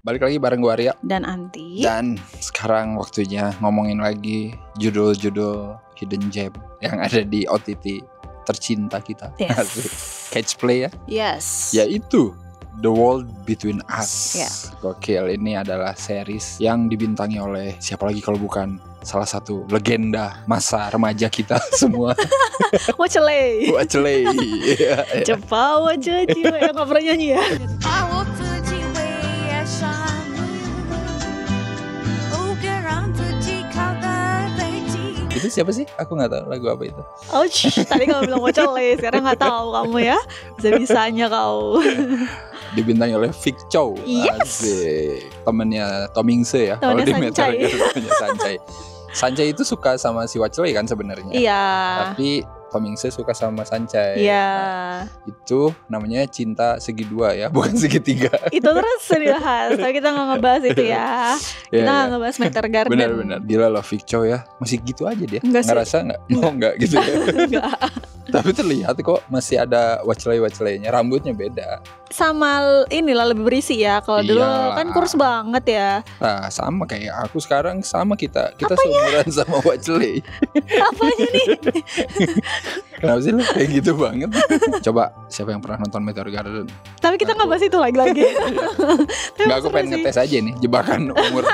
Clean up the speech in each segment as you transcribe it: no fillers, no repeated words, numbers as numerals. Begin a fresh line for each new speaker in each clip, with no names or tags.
Balik lagi bareng gue Arya
dan Anti.
Dan sekarang waktunya ngomongin lagi judul-judul hidden gem yang ada di OTT tercinta kita.
Yes.
Catch Play ya.
Yes.
Yaitu The World Between Us.
Yeah.
Gokil, ini adalah series yang dibintangi oleh siapa lagi kalau bukan salah satu legenda masa remaja kita semua.
Wacele.
Wacele.
Cepat wajah jiwa yang gak pernah nyanyi ya.
Itu siapa sih? Aku gak tahu lagu apa itu.
Ouch, tadi kamu bilang Wacele, sekarang gak tahu kamu ya. Bisa-bisanya kau.
Dibintangi oleh Vic Chow.
Yes.
Asik. Temennya Tom Ingse ya. Kalau di Metal Gear temennya Sanjay. Sanjay itu suka sama si Wacele kan sebenarnya.
Iya.
Tapi Tom Ingse suka sama Sanjay.
Iya.
Nah, itu namanya cinta segi dua ya, bukan segitiga.
Itu terus dibahas, tapi kita gak ngebahas itu ya. Kita gak ngebahas Meteor Garden.
Benar-benar. Gila loh Vic Chow ya. Masih gitu aja dia.
Ngerasa
gak? Oh enggak gitu ya.
Enggak.
Tapi terlihat kok masih ada Wacele-Wacelenya. Rambutnya beda.
Sama inilah lebih berisi ya. Kalau dulu kan kurus banget ya.
Nah sama kayak aku sekarang, sama kita seumuran sama Wacele.
Apanya nih?
Kenapa sih lu kayak gitu banget? Coba siapa yang pernah nonton Meteor Garden?
Tapi kita gak bahas itu lagi.
Enggak, aku pengen ngetes aja nih jebakan umur.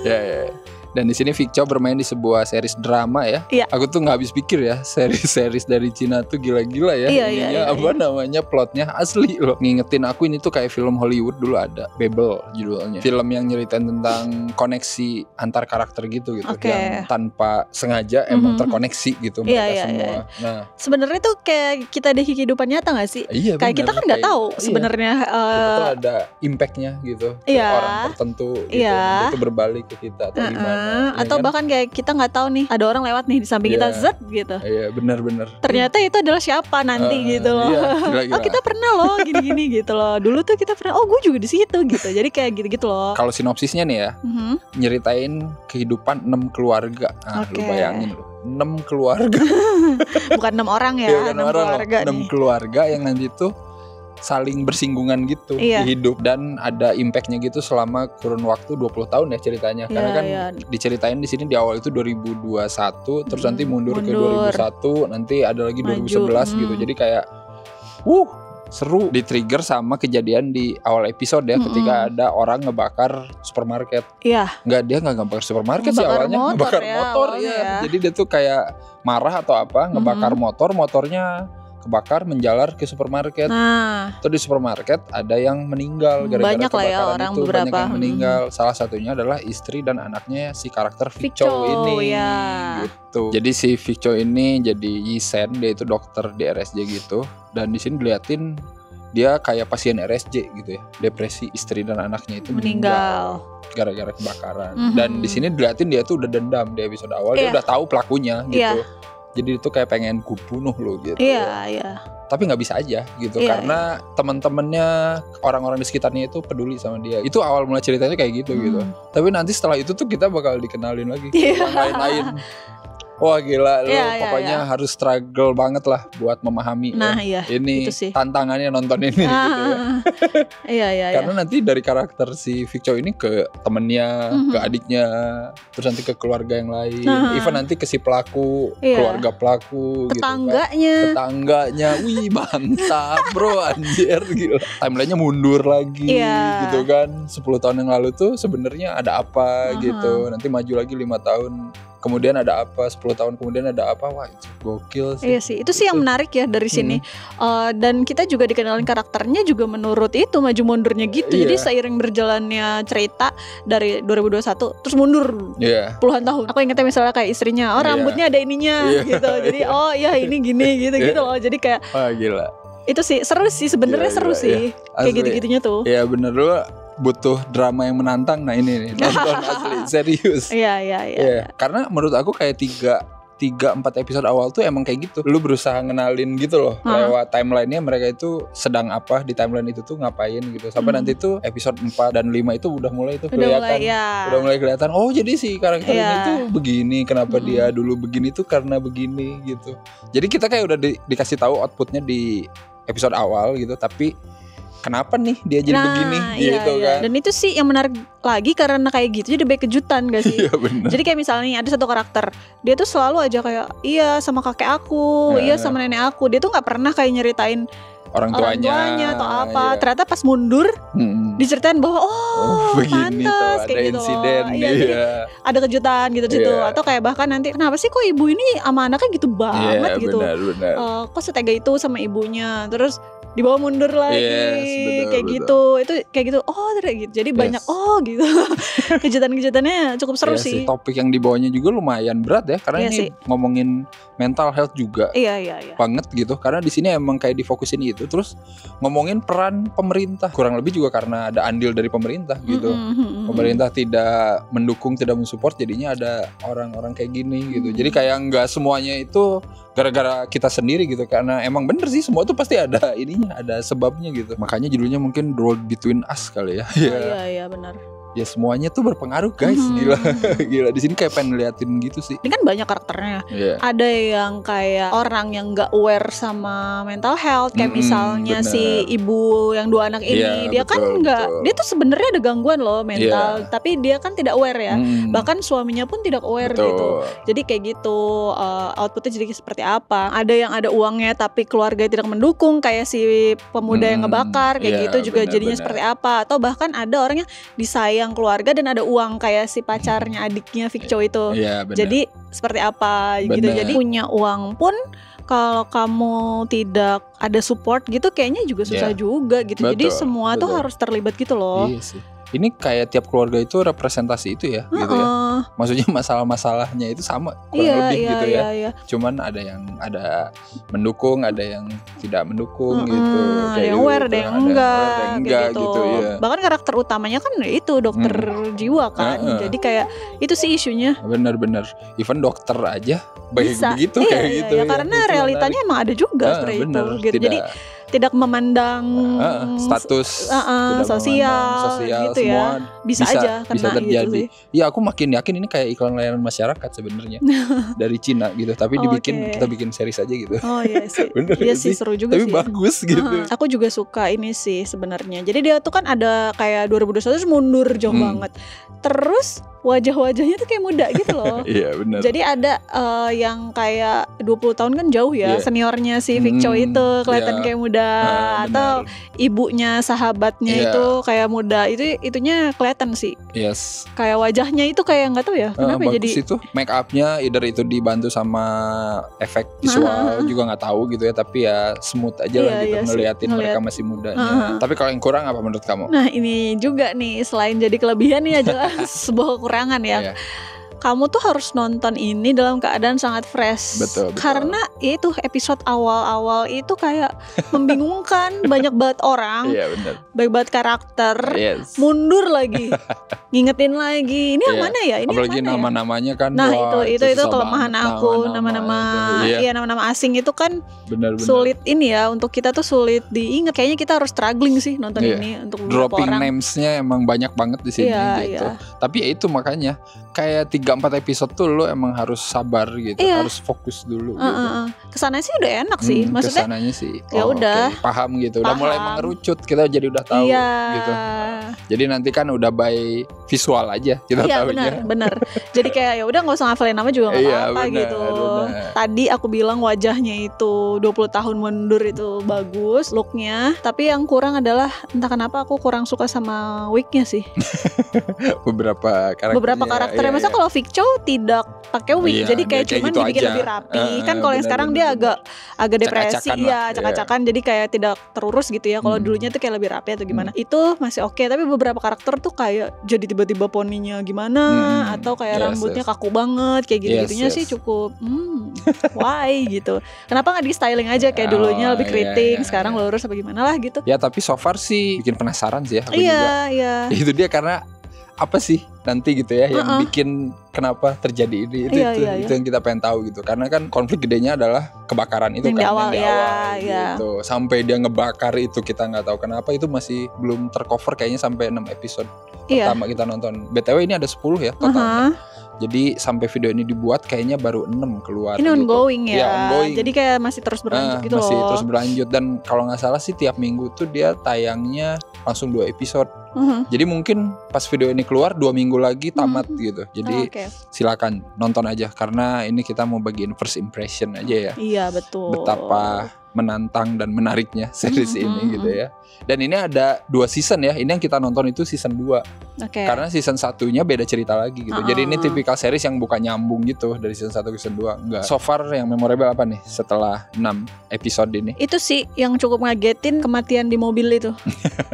Ya. Dan di sini Vic Chow bermain di sebuah series drama ya.
Iya.
Aku tuh nggak habis pikir ya, series dari Cina tuh gila-gila ya.
Iya.
Apa namanya, plotnya asli loh. Ngingetin aku ini tuh kayak film Hollywood dulu ada, Babel judulnya. Film yang nyeritain tentang koneksi antar karakter gitu. Yang tanpa sengaja emang terkoneksi gitu mereka semua. Iya. Nah,
sebenarnya tuh kayak kita di kehidupan nyata nggak sih?
Iya,
kayak kita kan nggak tahu sebenarnya.
Kita tuh ada impactnya gitu.
Iya.
Ke orang tertentu gitu.
Iya.
Itu berbalik ke kita atau gimana?
Atau kan? Bahkan kayak kita nggak tahu nih ada orang lewat nih di samping kita zet gitu.
Iya, benar.
Ternyata itu adalah siapa nanti gitu loh.
Iya, gila.
Oh kita pernah loh gini-gini gitu loh. Dulu tuh kita pernah. Oh gue juga di situ gitu. Jadi kayak gitu-gitu loh.
Kalau sinopsisnya nih ya, nyeritain kehidupan 6 keluarga. Nah, lu bayangin loh, 6 keluarga.
Bukan 6 orang ya, 6 keluarga.
6 keluarga yang nanti tuh saling bersinggungan gitu di hidup, dan ada impactnya gitu selama kurun waktu 20 tahun ya ceritanya. Karena kan diceritain di sini di awal itu 2021, terus nanti mundur ke 2001, nanti ada lagi 2011 gitu. Jadi kayak seru, di-trigger sama kejadian di awal episode ya, ketika ada orang ngebakar supermarket.
Iya.
Dia nggak ngebakar supermarket sih awalnya, ngebakar motor ya. Jadi dia tuh kayak marah atau apa, ngebakar motornya kebakar menjalar ke supermarket. Nah, terus di supermarket ada yang meninggal gara-gara
banyak
kebakaran
lah ya, orang
itu.
beberapa.
Banyak yang meninggal. Salah satunya adalah istri dan anaknya si karakter Vic Chow ini. Gitu. Jadi si Vic Chow ini jadi Yisen, dia itu dokter di RSJ gitu. Dan di sini diliatin dia kayak pasien RSJ gitu ya, depresi, istri dan anaknya itu meninggal gara-gara kebakaran. Dan di sini diliatin dia tuh udah dendam di episode awal, dia udah tahu pelakunya gitu. Jadi itu kayak pengen ku bunuh lo gitu.
Iya.
Tapi nggak bisa aja gitu, karena teman-temannya, orang-orang di sekitarnya itu peduli sama dia. Itu awal mulai ceritanya kayak gitu gitu. Tapi nanti setelah itu tuh kita bakal dikenalin lagi orang lain-lain. Wah gila lo, pokoknya harus struggle banget lah buat memahami.
Nah
ini tantangannya nonton ini gitu ya.
Iya.
Karena nanti dari karakter si Vic Chow ini ke temennya, ke adiknya, terus nanti ke keluarga yang lain, even nanti ke si pelaku, keluarga pelaku, tetangganya. Wih mantap bro, anjir gila. Timelinenya mundur lagi gitu kan. 10 tahun yang lalu tuh sebenarnya ada apa gitu. Nanti maju lagi 5 tahun kemudian ada apa, 10 tahun kemudian ada apa. Wah itu gokil sih.
Iya sih, itu sih yang menarik ya dari sini. Dan kita juga dikenalin karakternya juga menurut itu maju mundurnya gitu. Jadi seiring berjalannya cerita dari 2021 terus mundur puluhan tahun. Aku ingetnya misalnya kayak istrinya, rambutnya ada ininya gitu. Jadi ini gini gitu loh. Jadi kayak
gila.
Itu sih seru sih sebenarnya, seru sih. Kayak gitu-gitunya tuh.
Iya bener, lu butuh drama yang menantang. Nah ini nih, nonton asli serius.
Iya.
Karena menurut aku kayak 3-4 episode awal tuh emang kayak gitu. Lu berusaha ngenalin gitu loh lewat timeline-nya mereka itu sedang apa di timeline itu tuh ngapain gitu. Sampai nanti tuh episode 4 dan 5 itu udah mulai tuh kelihatan. Udah mulai kelihatan. Oh jadi si karakter ini tuh begini, kenapa dia dulu begini tuh karena begini gitu. Jadi kita kayak udah dikasih tahu outputnya di episode awal gitu, tapi kenapa nih dia jadi begini gitu kan.
Dan itu sih yang menarik lagi karena kayak gitu jadi banyak kejutan gak sih? Jadi kayak misalnya ada satu karakter, dia tuh selalu aja kayak iya sama kakek aku, iya sama nenek aku. Dia tuh gak pernah kayak nyeritain orang tuanya atau apa. Ternyata pas mundur diceritain bahwa pantas kayak gitu
insiden
ada kejutan gitu situ. Atau kayak bahkan nanti kenapa sih kok ibu ini sama anaknya gitu banget gitu.
Benar.
Kok setega itu sama ibunya. Terus dibawa mundur lagi kayak gitu. Itu kayak gitu. Gitu. Jadi banyak gitu. Kejutan-kejutannya cukup seru sih.
Topik yang dibawanya juga lumayan berat ya karena ini ngomongin mental health juga. Banget gitu. Karena di sini emang kayak difokusin itu. Terus ngomongin peran pemerintah. Kurang lebih juga karena ada andil dari pemerintah gitu. Pemerintah tidak mendukung, tidak mensupport, jadinya ada orang-orang kayak gini gitu. Jadi kayak nggak semuanya itu gara-gara kita sendiri gitu. Karena emang bener sih semua tuh pasti ada ininya, ada sebabnya gitu. Makanya judulnya mungkin The Road Between Us kali ya.
Iya benar.
Ya semuanya tuh berpengaruh guys. Gila di sini kayak pengen ngeliatin gitu sih.
Ini kan banyak karakternya. Ada yang kayak orang yang nggak aware sama mental health, kayak misalnya si ibu yang 2 anak ini, dia kan nggak, dia tuh sebenarnya ada gangguan loh mental, tapi dia kan tidak aware ya. Bahkan suaminya pun tidak aware gitu. Jadi kayak gitu outputnya jadi seperti apa. Ada yang ada uangnya tapi keluarga tidak mendukung, kayak si pemuda yang ngebakar kayak gitu juga jadinya seperti apa. Atau bahkan ada orang yang disayang keluarga dan ada uang kayak si pacarnya adiknya Viccho itu. Jadi seperti apa gitu. Jadi punya uang pun kalau kamu tidak ada support gitu kayaknya juga susah juga gitu. Jadi semua tuh harus terlibat gitu loh.
Iya sih. Ini kayak tiap keluarga itu representasi itu ya gitu ya. Maksudnya masalah-masalahnya itu sama kurang lebih gitu ya. Cuman ada yang mendukung, ada yang tidak mendukung gitu.
Ada yang aware, ada yang enggak gitu. Bahkan karakter utamanya kan itu dokter jiwa kan. Jadi kayak itu sih isunya.
Benar-benar. Even dokter aja begitu kayak gitu.
Karena realitanya emang ada juga seperti itu gitu. Jadi tidak memandang
status
sosial gitu
semua
ya. Bisa aja
bisa terjadi. Iya, aku makin yakin ini kayak iklan layanan masyarakat sebenarnya dari Cina gitu. Tapi kita bikin series aja gitu.
Sih. Iya sih seru juga
tapi
sih.
Tapi bagus gitu.
Aku juga suka ini sih sebenarnya. Jadi dia tuh kan ada kayak 2021 mundur jauh banget. Terus wajah-wajahnya tuh kayak muda gitu loh.
Iya benar.
Jadi ada yang kayak 20 tahun kan jauh ya. Seniornya si Viccho itu kelihatan kayak muda. Atau ibunya sahabatnya itu kayak muda. Itunya kelihatan sih. Kayak wajahnya itu kayak nggak tahu ya kenapa
bagus
jadi
itu make upnya either itu dibantu sama efek visual juga nggak tahu gitu ya. Tapi ya smooth aja lah gitu ngeliatin mereka masih mudanya. Tapi kalau yang kurang apa menurut kamu?
Nah ini juga nih selain jadi kelebihan ya jelas sebuah kekurangan ya. Kamu tuh harus nonton ini dalam keadaan sangat fresh.
Betul.
Karena itu episode awal-awal itu kayak membingungkan. Banyak banget orang. Banyak banget karakter. Mundur lagi. Ngingetin lagi. Ini yang mana ya? Ini
apalagi
yang mana
nama-namanya kan.
Nah itu kelemahan aku. Nama-nama asing itu kan sulit ini ya. Untuk kita tuh sulit diingat. Kayaknya kita harus struggling sih nonton ini. Untuk beberapa
dropping
orang.
names-nya emang banyak banget di sini gitu. Tapi ya itu makanya kayak 3-4 episode tuh lo emang harus sabar gitu, harus fokus dulu gitu.
Kesananya sih udah enak sih, maksudnya
kesananya sih
ya udah
paham gitu, udah mulai mengerucut, kita jadi udah tahu gitu. Jadi nanti kan udah by visual aja kita tahunya.
Benar. Jadi kayak ya udah nggak usah ngafalin nama juga nggak apa-apa gitu. Tadi aku bilang wajahnya itu 20 tahun mundur itu bagus looknya, tapi yang kurang adalah entah kenapa aku kurang suka sama wignya sih.
Beberapa karakter
masa kalau Viccho tidak pakai wig, jadi kayak cuman
gitu
dibikin lebih rapi. Kan kalau yang sekarang dia agak depresi acak-acakan, jadi kayak tidak terurus gitu ya. Kalau dulunya tuh kayak lebih rapi atau gimana. Itu masih oke, tapi beberapa karakter tuh kayak jadi tiba-tiba poninya gimana atau kayak rambutnya kaku banget kayak gitu-gitunya sih cukup why gitu. Kenapa nggak di styling aja kayak dulunya lebih keriting, sekarang lurus apa gimana lah gitu.
Ya tapi so far sih bikin penasaran sih ya aku juga. Itu dia karena apa sih nanti gitu ya yang bikin kenapa terjadi ini itu yang kita pengen tahu gitu. Karena kan konflik gedenya adalah kebakaran itu yang
di awal
gitu. Sampai dia ngebakar itu kita nggak tahu kenapa, itu masih belum tercover kayaknya sampai 6 episode pertama kita nonton. BTW ini ada 10 ya totalnya. Jadi sampai video ini dibuat kayaknya baru 6 keluar.
Ini ongoing
gitu.
ya. Ongoing. Jadi kayak masih terus berlanjut gitu
masih
loh.
Masih terus berlanjut, dan kalau nggak salah sih tiap minggu tuh dia tayangnya langsung 2 episode. Jadi mungkin pas video ini keluar 2 minggu lagi tamat gitu. Jadi silakan nonton aja, karena ini kita mau bagiin first impression aja ya.
Iya betul.
Betapa menantang dan menariknya series ini gitu ya. Dan ini ada 2 season ya. Ini yang kita nonton itu season 2. Karena season 1-nya beda cerita lagi gitu. Jadi ini tipikal series yang bukan nyambung gitu dari season 1 ke season 2. Enggak. So far yang memorable apa nih setelah 6 episode ini?
Itu sih yang cukup ngagetin, kematian di mobil itu.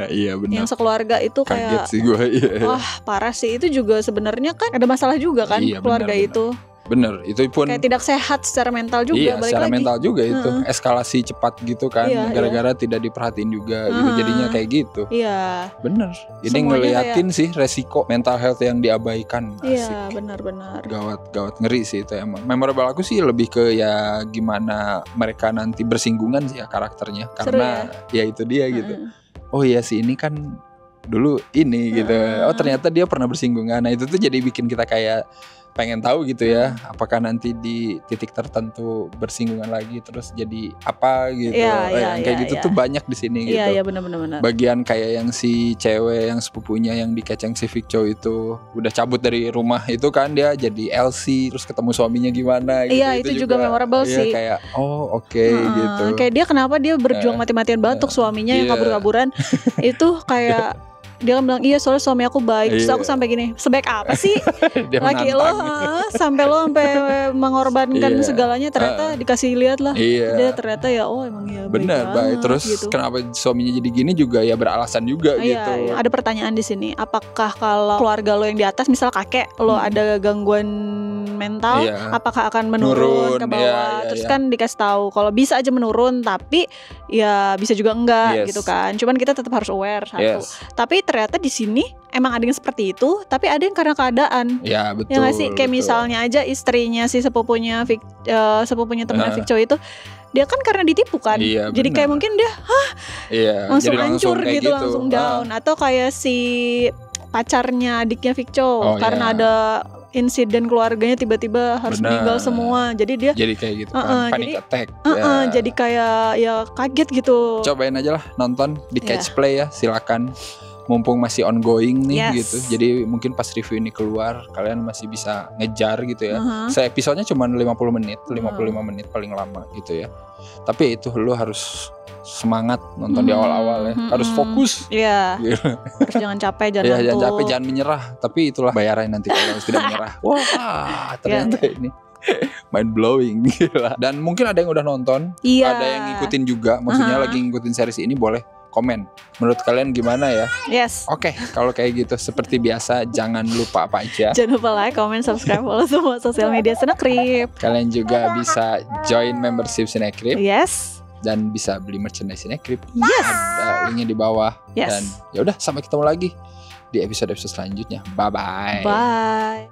Iya benar.
Yang sekeluarga itu
kaget
kayak
sih gue.
Wah, parah sih. Itu juga sebenarnya kan ada masalah juga kan keluarga itu.
Bener, itu pun
kayak tidak sehat secara mental juga.
Iya, secara mental juga itu eskalasi cepat gitu kan, gara-gara tidak diperhatiin juga gitu, jadinya kayak gitu.
Iya.
Bener, ini ngeliatin kayak... sih resiko mental health yang diabaikan.
Iya, benar-benar.
Gawat ngeri sih itu emang. Memorable aku sih lebih ke ya gimana mereka nanti bersinggungan sih ya karakternya, karena ya itu dia gitu. Oh iya sih, ini kan dulu ini gitu. Oh ternyata dia pernah bersinggungan. Nah itu tuh jadi bikin kita kayak pengen tahu gitu ya, apakah nanti di titik tertentu bersinggungan lagi terus jadi apa gitu. Kayak gitu tuh banyak di sini gitu.
Iya benar.
Bagian kayak yang si cewek yang sepupunya yang dikeceng si Vic Chow itu udah cabut dari rumah itu kan, dia jadi LC terus ketemu suaminya gimana gitu.
Iya, itu juga memorable sih.
Kayak gitu.
Kayak dia kenapa dia berjuang mati-matian banget untuk suaminya yang kabur-kaburan. Itu kayak dia kan bilang iya soalnya suami aku baik. Terus aku sampai gini, sebaik apa sih laki lo sampai lo sampai mengorbankan segalanya, ternyata dikasih lihat lah. Dia ternyata ya emang ya
benar baik. Terus gitu. Kenapa suaminya jadi gini juga ya beralasan juga gitu.
Ada pertanyaan di sini, apakah kalau keluarga lo yang di atas, misal kakek lo ada gangguan mental, apakah akan menurun ke bawah? Terus kan dikasih tahu kalau bisa aja menurun, tapi ya bisa juga enggak gitu kan. Cuman kita tetap harus aware satu. Tapi ternyata di sini emang ada yang seperti itu, tapi ada yang karena keadaan.
Ya betul.
Ya nggak sih, kayak misalnya aja istrinya si sepupunya temennya Vic Chow itu, dia kan karena ditipu kan. Jadi kayak mungkin dia langsung hancur gitu, langsung down. Atau kayak si pacarnya adiknya Vic Chow karena ada insiden keluarganya tiba-tiba harus meninggal semua. Jadi dia
jadi kayak gitu kan, panic attack.
Jadi kayak ya kaget gitu.
Cobain aja lah nonton di Catch Play ya, silakan. Mumpung masih ongoing nih gitu. Jadi mungkin pas review ini keluar kalian masih bisa ngejar gitu ya. Se-episodenya cuma 50 menit, 55 menit paling lama gitu ya. Tapi itu lu harus semangat nonton di awal-awal ya. Harus fokus.
Iya. Terus jangan capek, jangan
jangan capek, jangan menyerah. Tapi itulah bayaran nanti kalau tidak menyerah. Wah, ternyata ini mind blowing gila. Dan mungkin ada yang udah nonton, ada yang ngikutin juga. Maksudnya lagi ngikutin series ini, boleh komen menurut kalian gimana ya. Oke, kalau kayak gitu seperti biasa jangan lupa apa aja.
Jangan lupa like, comment, subscribe, follow semua sosial media Sinekrip.
Kalian juga bisa join membership Sinekrip. Dan bisa beli merchandise Sinekrip. Ada linknya di bawah. Dan ya udah, sampai ketemu lagi di episode-episode selanjutnya. Bye bye.
Bye.